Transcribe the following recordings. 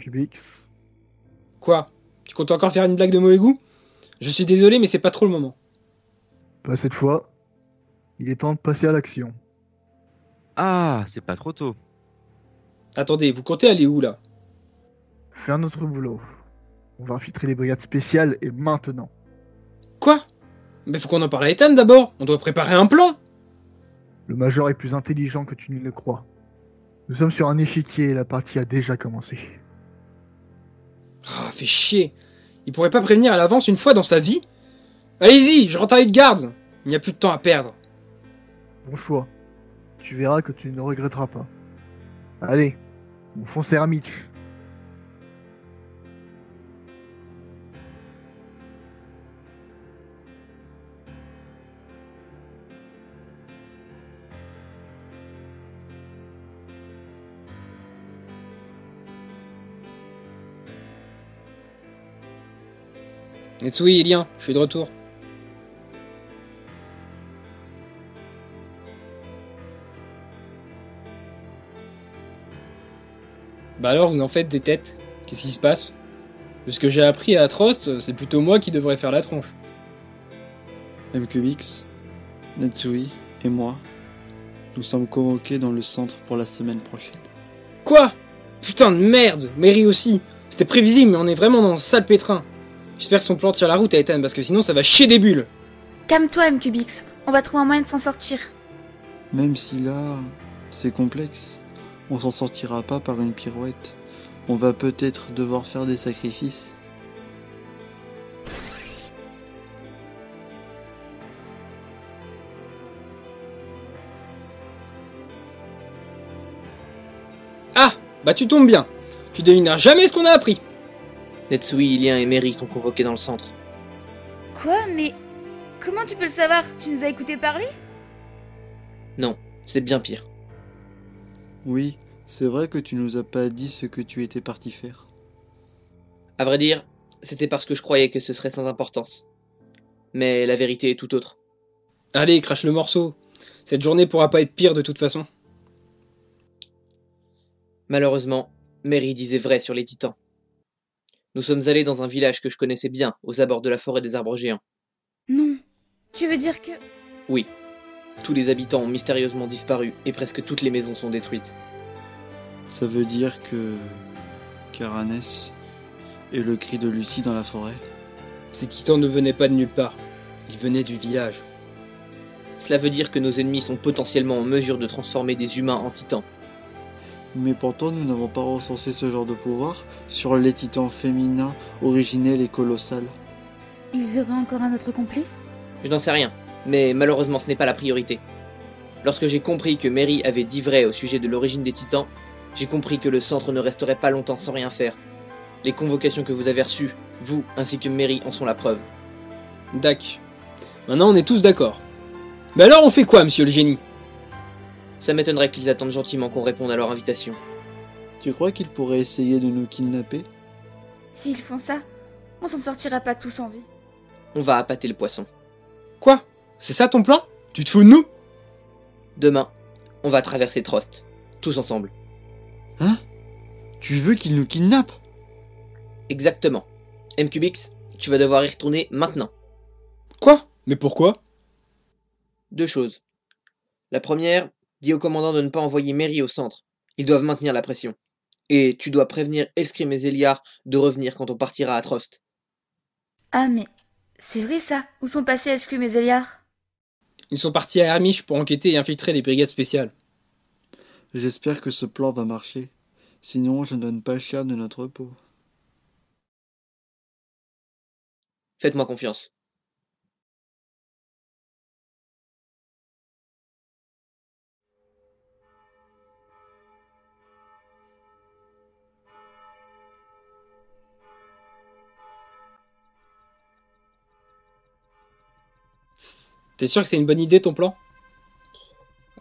MQBX. Quoi? Tu comptes encore faire une blague de mauvais goût? Je suis désolé, mais c'est pas trop le moment. Pas cette fois. Il est temps de passer à l'action. Ah, c'est pas trop tôt. Attendez, vous comptez aller où là? Faire notre boulot. On va infiltrer les brigades spéciales et maintenant. Quoi? Mais faut qu'on en parle à Ethan d'abord. On doit préparer un plan. Le Major est plus intelligent que tu ne le crois. Nous sommes sur un échiquier et la partie a déjà commencé. Ah, fait chier. Il pourrait pas prévenir à l'avance une fois dans sa vie? Allez-y, je rentre à Utgard. Il n'y a plus de temps à perdre. Bon choix. Tu verras que tu ne regretteras pas. Allez, on fonce à Mitch. Netsui, Elien, je suis de retour. Bah alors, vous en faites des têtes. Qu'est-ce qui se passe? De ce que j'ai appris à Atrost, c'est plutôt moi qui devrais faire la tronche. MQBX, Netsui et moi, nous sommes convoqués dans le centre pour la semaine prochaine. Quoi? Putain de merde! Mary aussi! C'était prévisible, mais on est vraiment dans un sale pétrin. J'espère que son plan tire la route à Ethan, parce que sinon ça va chier des bulles. Calme-toi, MQBX. On va trouver un moyen de s'en sortir. Même si là, c'est complexe, on s'en sortira pas par une pirouette. On va peut-être devoir faire des sacrifices. Ah! Bah tu tombes bien. Tu devineras jamais ce qu'on a appris. Netsui, Ilien et Mary sont convoqués dans le centre. Quoi? Mais comment tu peux le savoir? Tu nous as écouté parler? Non, c'est bien pire. Oui, c'est vrai que tu nous as pas dit ce que tu étais parti faire. À vrai dire, c'était parce que je croyais que ce serait sans importance. Mais la vérité est tout autre. Allez, crache le morceau. Cette journée pourra pas être pire de toute façon. Malheureusement, Mary disait vrai sur les titans. Nous sommes allés dans un village que je connaissais bien, aux abords de la forêt des arbres géants. Non. Tu veux dire que... Oui, tous les habitants ont mystérieusement disparu et presque toutes les maisons sont détruites. Ça veut dire que... Caranès et le cri de Lucie dans la forêt. Ces titans ne venaient pas de nulle part. Ils venaient du village. Cela veut dire que nos ennemis sont potentiellement en mesure de transformer des humains en titans. Mais pourtant nous n'avons pas recensé ce genre de pouvoir sur les titans féminins originels et colossales. Ils auraient encore un autre complice? Je n'en sais rien, mais malheureusement ce n'est pas la priorité. Lorsque j'ai compris que Mary avait dit vrai au sujet de l'origine des titans, j'ai compris que le centre ne resterait pas longtemps sans rien faire. Les convocations que vous avez reçues, vous ainsi que Mary, en sont la preuve. Dac. Maintenant on est tous d'accord. Mais alors on fait quoi, monsieur le génie? Ça m'étonnerait qu'ils attendent gentiment qu'on réponde à leur invitation. Tu crois qu'ils pourraient essayer de nous kidnapper? S'ils font ça, on s'en sortira pas tous en vie. On va appâter le poisson. Quoi? C'est ça ton plan? Tu te fous de nous? Demain, on va traverser Trost, tous ensemble. Hein? Tu veux qu'ils nous kidnappent? Exactement. MQBX, tu vas devoir y retourner maintenant. Quoi? Mais pourquoi? Deux choses. La première, dis au commandant de ne pas envoyer Mary au centre. Ils doivent maintenir la pression. Et tu dois prévenir Elscrim et Zéliar de revenir quand on partira à Trost. Ah mais... c'est vrai ça? Où sont passés Esclume et Zéliar? Ils sont partis à Hermiche pour enquêter et infiltrer les brigades spéciales. J'espère que ce plan va marcher. Sinon je ne donne pas cher de notre peau. Faites-moi confiance. T'es sûr que c'est une bonne idée ton plan?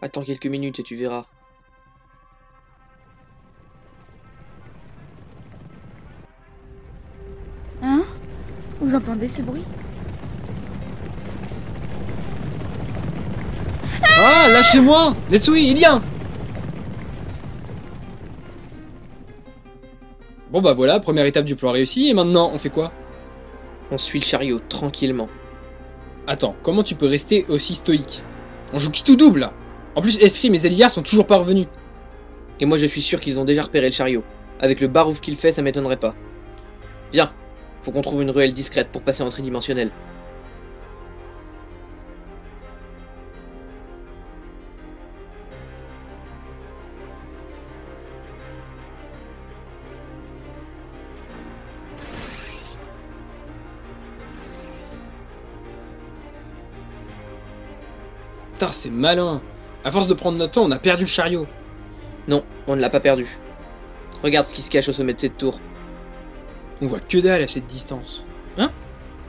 Attends quelques minutes et tu verras. Hein? Vous entendez ce bruit? Ah, lâchez-moi! Netsui, Ilien! Bon bah voilà, première étape du plan réussi, et maintenant on fait quoi? On suit le chariot, tranquillement. Attends, comment tu peux rester aussi stoïque? On joue qui tout double là? En plus, Escrime et Zeliar sont toujours pas revenus. Et moi je suis sûr qu'ils ont déjà repéré le chariot. Avec le barouf qu'il fait, ça m'étonnerait pas. Viens, faut qu'on trouve une ruelle discrète pour passer en tridimensionnel. Putain, c'est malin. À force de prendre notre temps, on a perdu le chariot. Non, on ne l'a pas perdu. Regarde ce qui se cache au sommet de cette tour. On voit que dalle à cette distance. Hein?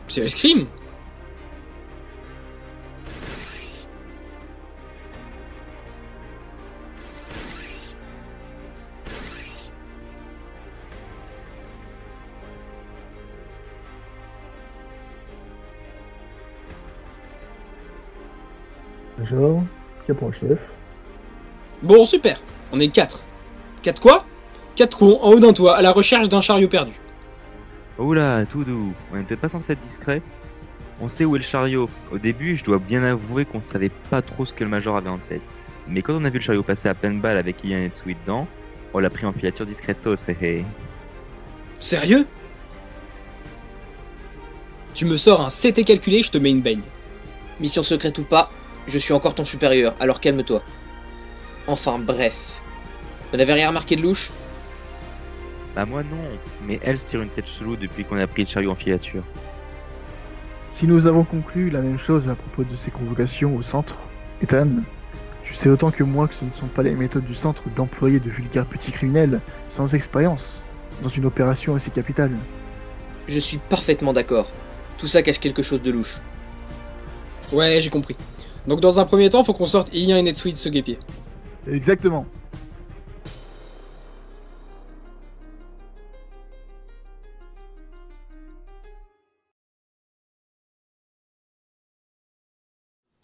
C'est Escrime? Major, cap pour le chef. Bon, super. On est 4. 4 quoi? 4 cons en haut d'un toit à la recherche d'un chariot perdu. Oula, tout doux. On est peut-être pas censé être discret. On sait où est le chariot. Au début, je dois bien avouer qu'on savait pas trop ce que le Major avait en tête. Mais quand on a vu le chariot passer à pleine balle avec Ilian et Tsui dedans, on l'a pris en filature discretos, hé hé. Sérieux? Tu me sors un CT calculé, je te mets une baigne. Mission secrète ou pas, je suis encore ton supérieur, alors calme-toi. Enfin bref. Vous n'avez rien remarqué de louche? Bah moi non, mais elle se tire une tête chelou depuis qu'on a pris le chariot en filature. Si nous avons conclu la même chose à propos de ces convocations au centre, Ethan, tu sais autant que moi que ce ne sont pas les méthodes du centre d'employer de vulgaires petits criminels sans expérience dans une opération aussi capitale. Je suis parfaitement d'accord. Tout ça cache quelque chose de louche. Ouais, j'ai compris. Donc dans un premier temps, faut qu'on sorte Ilian et Netsui de ce guépier. Exactement.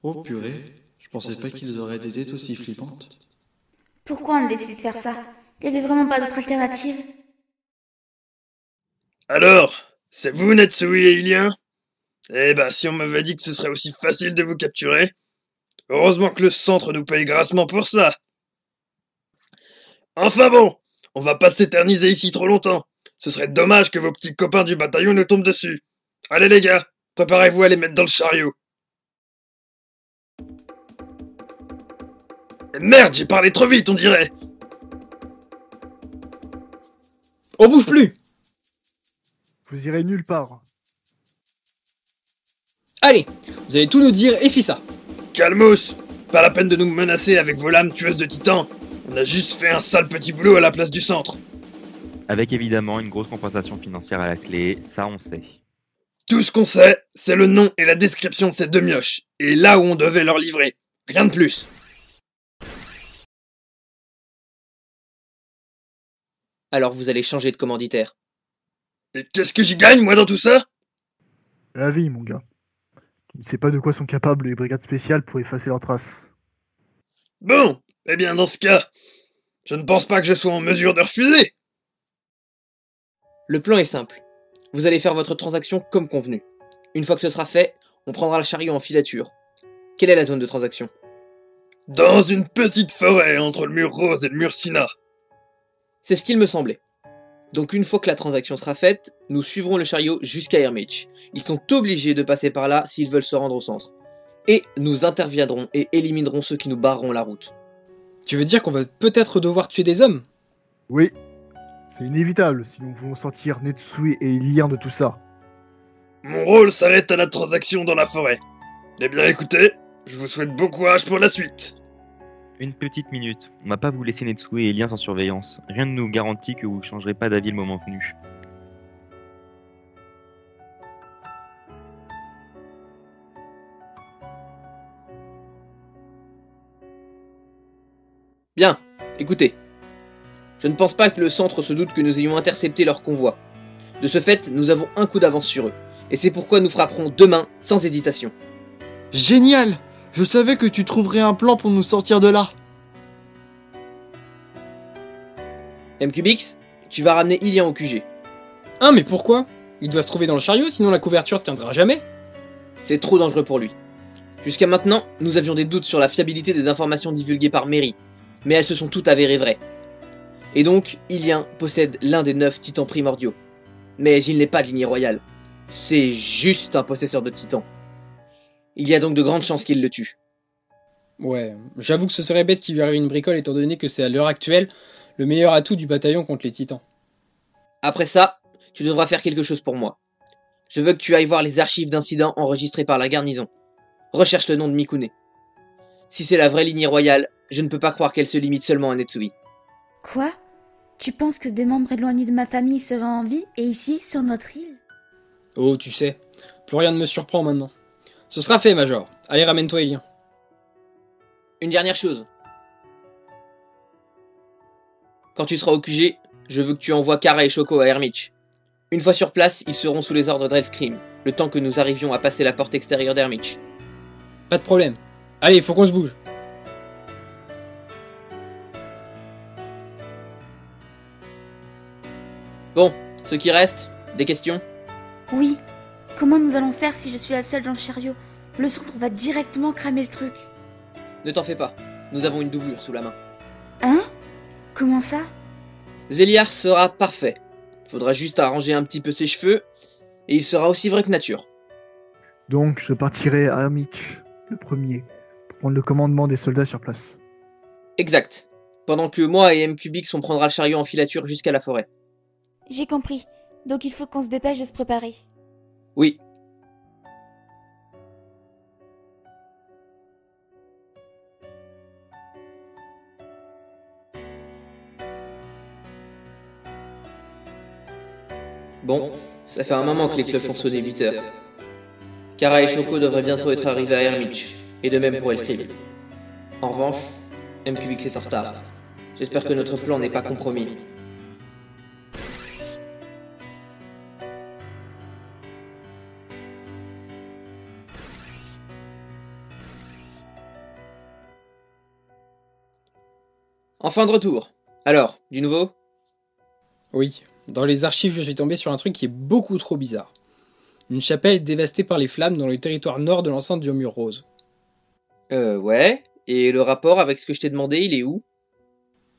Oh purée, je pensais pas qu'ils auraient des têtes aussi flippantes. Pourquoi on décide de faire ça? Il y avait vraiment pas d'autre alternative? Alors, c'est vous Netsui et Ilian? Eh ben, si on m'avait dit que ce serait aussi facile de vous capturer. Heureusement que le centre nous paye grassement pour ça. Enfin bon, on va pas s'éterniser ici trop longtemps. Ce serait dommage que vos petits copains du bataillon nous tombent dessus. Allez les gars, préparez-vous à les mettre dans le chariot. Et merde, j'ai parlé trop vite, on dirait. On bouge plus! Vous irez nulle part. Allez, vous allez tout nous dire et fi ça. Calmos, pas la peine de nous menacer avec vos lames tueuses de titans. On a juste fait un sale petit boulot à la place du centre. Avec évidemment une grosse compensation financière à la clé, ça on sait. Tout ce qu'on sait, c'est le nom et la description de ces deux mioches, et là où on devait leur livrer. Rien de plus. Alors vous allez changer de commanditaire. Et qu'est-ce que j'y gagne, moi, dans tout ça? La vie, mon gars. Tu ne sais pas de quoi sont capables les brigades spéciales pour effacer leurs traces. Bon, eh bien, dans ce cas, je ne pense pas que je sois en mesure de refuser. Le plan est simple. Vous allez faire votre transaction comme convenu. Une fois que ce sera fait, on prendra le chariot en filature. Quelle est la zone de transaction? Dans une petite forêt entre le mur rose et le mur Sina. C'est ce qu'il me semblait. Donc une fois que la transaction sera faite, nous suivrons le chariot jusqu'à Hermich. Ils sont obligés de passer par là s'ils veulent se rendre au centre. Et nous interviendrons et éliminerons ceux qui nous barreront la route. Tu veux dire qu'on va peut-être devoir tuer des hommes? Oui, c'est inévitable si nous voulons sortir Netsui et Ilian de tout ça. Mon rôle s'arrête à la transaction dans la forêt. Eh bien écoutez, je vous souhaite bon courage pour la suite. Une petite minute, on va pas vous laisser Netsui et Ilian sans surveillance. Rien ne nous garantit que vous changerez pas d'avis le moment venu. Bien, écoutez. Je ne pense pas que le centre se doute que nous ayons intercepté leur convoi. De ce fait, nous avons un coup d'avance sur eux. Et c'est pourquoi nous frapperons demain, sans hésitation. Génial! Je savais que tu trouverais un plan pour nous sortir de là. MQBX, tu vas ramener Ilian au QG. Hein, mais pourquoi? Il doit se trouver dans le chariot, sinon la couverture tiendra jamais. C'est trop dangereux pour lui. Jusqu'à maintenant, nous avions des doutes sur la fiabilité des informations divulguées par Mary, mais elles se sont toutes avérées vraies. Et donc, Ilian possède l'un des 9 titans primordiaux. Mais il n'est pas de lignée royale. C'est juste un possesseur de titans. Il y a donc de grandes chances qu'il le tue. Ouais, j'avoue que ce serait bête qu'il lui arrive une bricole étant donné que c'est à l'heure actuelle le meilleur atout du bataillon contre les titans. Après ça, tu devras faire quelque chose pour moi. Je veux que tu ailles voir les archives d'incidents enregistrés par la garnison. Recherche le nom de Mikune. Si c'est la vraie lignée royale, je ne peux pas croire qu'elle se limite seulement à Netsui. Quoi? Tu penses que des membres éloignés de ma famille seraient en vie et ici, sur notre île? Oh, tu sais, plus rien ne me surprend maintenant. Ce sera fait, Major. Allez, ramène-toi, Ilian. Une dernière chose. Quand tu seras au QG, je veux que tu envoies Kara et Shoko à Hermitch. Une fois sur place, ils seront sous les ordres d'Elscream, le temps que nous arrivions à passer la porte extérieure d'Hermitch. Pas de problème. Allez, faut qu'on se bouge. Bon, ceux qui restent, des questions? Oui. Comment nous allons faire si je suis la seule dans le chariot? Le centre va directement cramer le truc. Ne t'en fais pas, nous avons une doublure sous la main. Hein? Comment ça? Zéliar sera parfait. Faudra juste arranger un petit peu ses cheveux, et il sera aussi vrai que nature. Donc je partirai à Hermitch, le premier, pour prendre le commandement des soldats sur place. Exact. Pendant que moi et M-Cubix on prendra le chariot en filature jusqu'à la forêt. J'ai compris. Donc il faut qu'on se dépêche de se préparer. Oui. Bon, ça fait un moment que les cloches ont sonné 8 heures. Kara et Shoko devraient bientôt être arrivés à Hermitch, et de même pour Elscream. En revanche, M-Cubix est en retard. J'espère que notre plan n'est pas compromis. Enfin de retour. Alors, du nouveau? Oui, dans les archives, je suis tombé sur un truc qui est beaucoup trop bizarre. Une chapelle dévastée par les flammes dans le territoire nord de l'enceinte du mur rose. Ouais. Et le rapport avec ce que je t'ai demandé, il est où?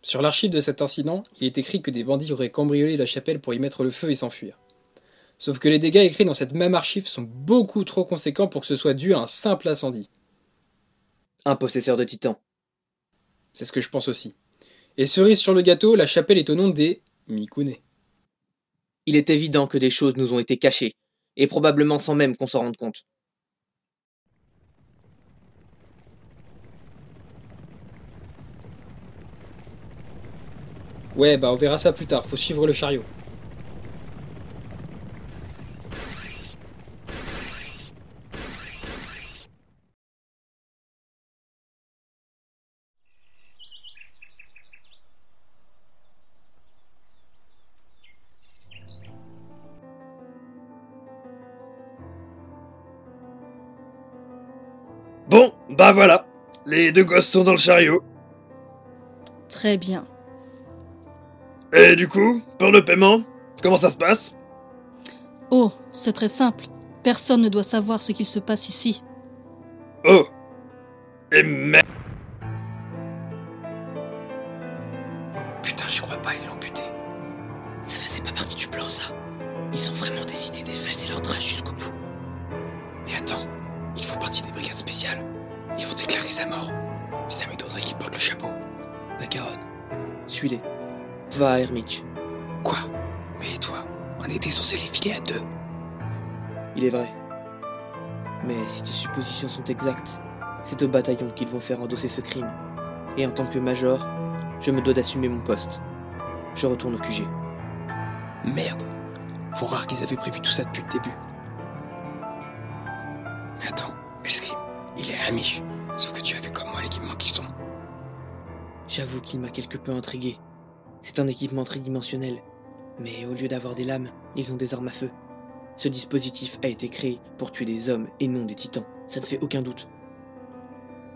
Sur l'archive de cet incident, il est écrit que des bandits auraient cambriolé la chapelle pour y mettre le feu et s'enfuir. Sauf que les dégâts écrits dans cette même archive sont beaucoup trop conséquents pour que ce soit dû à un simple incendie. Un possesseur de titan. C'est ce que je pense aussi. Et cerise sur le gâteau, la chapelle est au nom des Mikune. Il est évident que des choses nous ont été cachées, et probablement sans même qu'on s'en rende compte. Ouais, bah on verra ça plus tard, faut suivre le chariot. Bon, bah voilà. Les deux gosses sont dans le chariot. Très bien. Et du coup, pour le paiement, comment ça se passe? Oh, c'est très simple. Personne ne doit savoir ce qu'il se passe ici. Oh. Et merde. Putain, j'y crois pas, ils l'ont buté. Ça faisait pas partie du plan, ça. Ils ont vraiment décidé d'effacer leur trace jusqu'au bout. Mais attends, ils font partie des brigades spéciales. Ils vont déclarer sa mort. Mais ça m'étonnerait qu'ils portent le chapeau. Macaron, suis-les. Va à Hermitch. Quoi? Mais toi, on était censé les filer à 2. Il est vrai. Mais si tes suppositions sont exactes, c'est au bataillon qu'ils vont faire endosser ce crime. Et en tant que major, je me dois d'assumer mon poste. Je retourne au QG. Merde. Faut croire qu'ils avaient prévu tout ça depuis le début. Mais attends, Elscream, il est ami. Sauf que tu avais comme moi l'équipement qui sont. J'avoue qu'il m'a quelque peu intrigué. C'est un équipement tridimensionnel. Mais au lieu d'avoir des lames, ils ont des armes à feu. Ce dispositif a été créé pour tuer des hommes et non des titans. Ça ne fait aucun doute.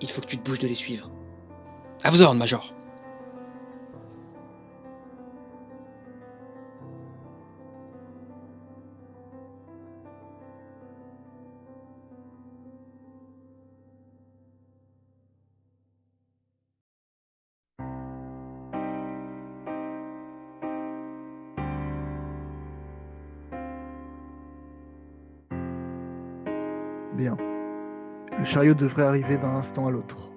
Il faut que tu te bouges de les suivre. À vos ordres, Major. Bien. Le chariot devrait arriver d'un instant à l'autre.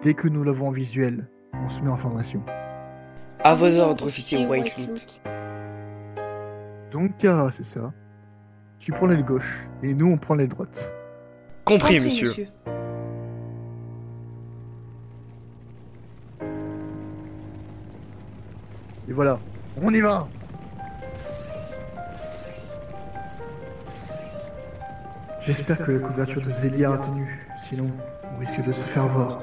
Dès que nous l'avons en visuel, on se met en formation. À vos ordres, officier Whiteloot. Donc Kara, c'est ça. Tu prends l'aile gauche, et nous on prend l'aile droite. Compris, monsieur. Et voilà, on y va! J'espère que la couverture de Zélia a tenu, sinon on risque de se faire voir.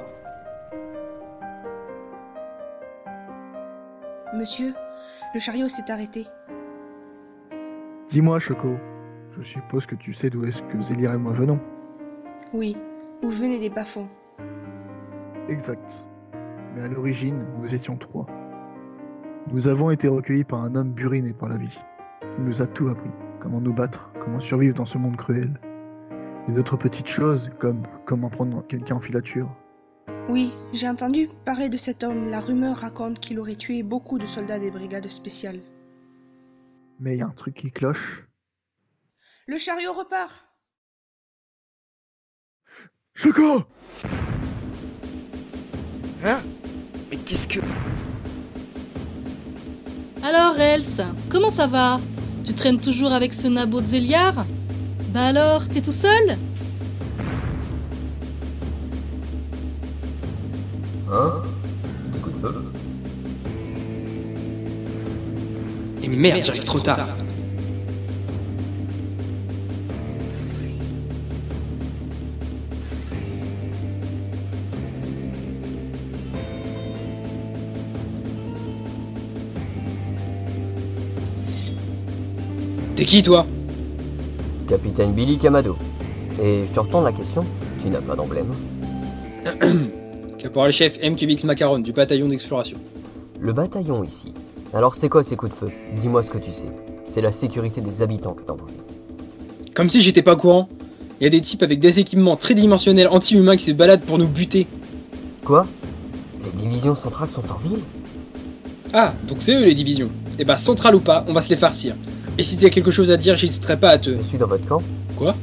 Monsieur, le chariot s'est arrêté. Dis-moi, Choco, je suppose que tu sais d'où est-ce que Zélia et moi venons. Oui, vous venez des bas-fonds. Exact. Mais à l'origine, nous étions 3. Nous avons été recueillis par un homme buriné par la vie. Il nous a tout appris, comment nous battre, comment survivre dans ce monde cruel. Et d'autres petites choses, comme comment prendre quelqu'un en filature. Oui, j'ai entendu parler de cet homme. La rumeur raconte qu'il aurait tué beaucoup de soldats des brigades spéciales. Mais il y a un truc qui cloche. Le chariot repart! Choco! Hein? Mais qu'est-ce que... Alors, Else, comment ça va? Tu traînes toujours avec ce nabot de Zéliar? Bah alors, t'es tout seul? Hein? Des coups de feu? Et merde, j'arrive trop tard. T'es qui, toi? Capitaine Billy Kamado. Et je te retourne la question, tu n'as pas d'emblème. Caporal-chef M. Cubix Macaron du bataillon d'exploration. Le bataillon ici. Alors c'est quoi ces coups de feu? Dis-moi ce que tu sais. C'est la sécurité des habitants que t'envoies. Comme si j'étais pas au courant. Il y a des types avec des équipements tridimensionnels anti-humains qui se baladent pour nous buter. Quoi? Les divisions centrales sont en ville? Ah, donc c'est eux les divisions. Et bah, centrale ou pas, on va se les farcir. Et si t'as quelque chose à dire, j'hésiterai pas à te... Je suis dans votre camp. Quoi?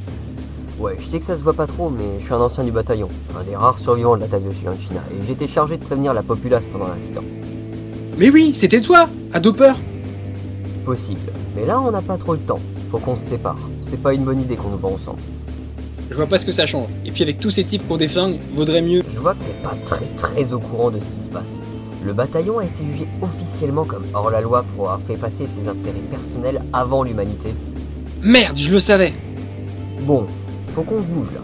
Ouais, je sais que ça se voit pas trop, mais je suis un ancien du bataillon, un des rares survivants de l'attaque de Shiganshina, et j'étais chargé de prévenir la populace pendant l'incident. Mais oui, c'était toi, à Doper. Possible, mais là on n'a pas trop le temps, faut qu'on se sépare, c'est pas une bonne idée qu'on nous voit ensemble. Je vois pas ce que ça change, et puis avec tous ces types qu'on déflingue, vaudrait mieux... Je vois que t'es pas très au courant de ce qui se passe. Le bataillon a été jugé officiellement comme hors-la-loi pour avoir fait passer ses intérêts personnels avant l'humanité. Merde, je le savais. Bon, faut qu'on se bouge là.